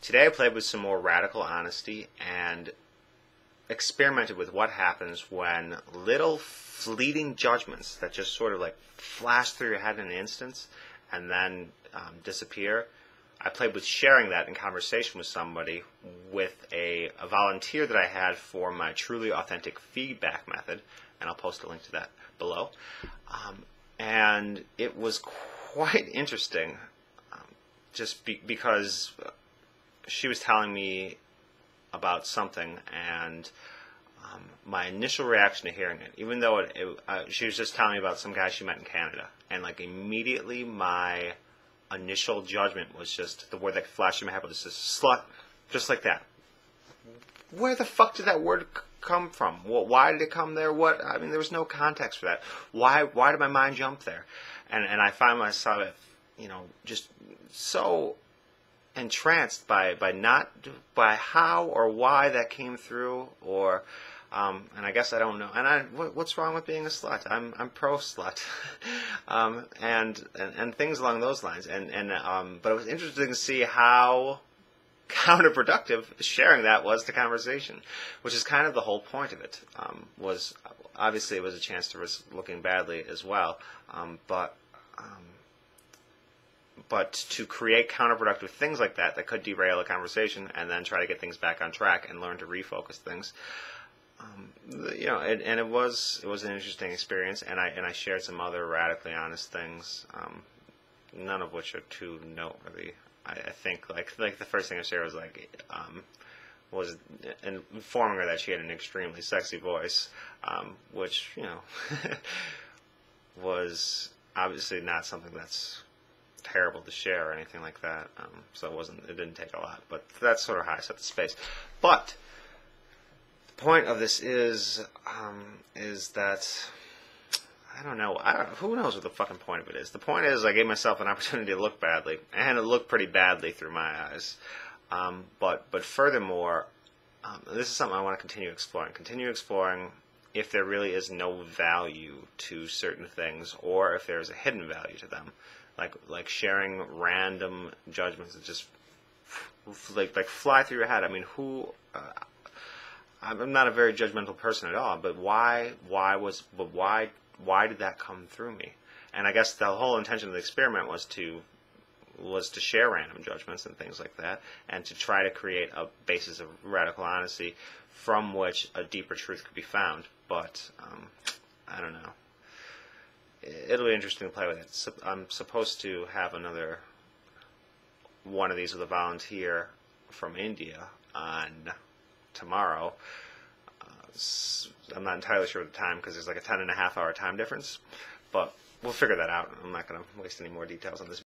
Today I played with some more radical honesty and experimented with what happens when little fleeting judgments that just sort of like flash through your head in an instant and then disappear. I played with sharing that in conversation with somebody with a volunteer that I had for my truly authentic feedback method, and I'll post a link to that below. And it was quite interesting, because she was telling me about something, and my initial reaction to hearing it, even though she was just telling me about some guy she met in Canada, and like immediately my initial judgment was just, the word that flashed in my head was just slut, just like that. Where the fuck did that word come from? Why did it come there? I mean, there was no context for that. Why did my mind jump there? And I find myself, just so entranced by how or why that came through, or and I guess I don't know. And what's wrong with being a slut? I'm pro slut, and things along those lines. But it was interesting to see how counterproductive sharing that was to conversation, which is kind of the whole point of it. Was obviously it was a chance to risk looking badly as well, but to create counterproductive things like that could derail a conversation, and then try to get things back on track and learn to refocus things. And it was an interesting experience, and I shared some other radically honest things, none of which are too noteworthy. I think like the first thing I shared was informing her that she had an extremely sexy voice, which was obviously not something that's terrible to share or anything like that. So it didn't take a lot, but that's sort of how I set the space. But the point of this is that I don't know. Who knows what the fucking point of it is? The point is I gave myself an opportunity to look badly, and it looked pretty badly through my eyes. But furthermore, this is something I want to continue exploring. Continue exploring if there really is no value to certain things, or if there's a hidden value to them. Like sharing random judgments that just like fly through your head. I mean, I'm not a very judgmental person at all, but why did that come through me? And I guess the whole intention of the experiment was to share random judgments and things like that, and to try to create a basis of radical honesty from which a deeper truth could be found. But I don't know. It'll be interesting to play with it. I'm supposed to have another one of these with a volunteer from India on tomorrow. I'm not entirely sure of the time because there's like a 10.5 hour time difference, but we'll figure that out. I'm not going to waste any more details on this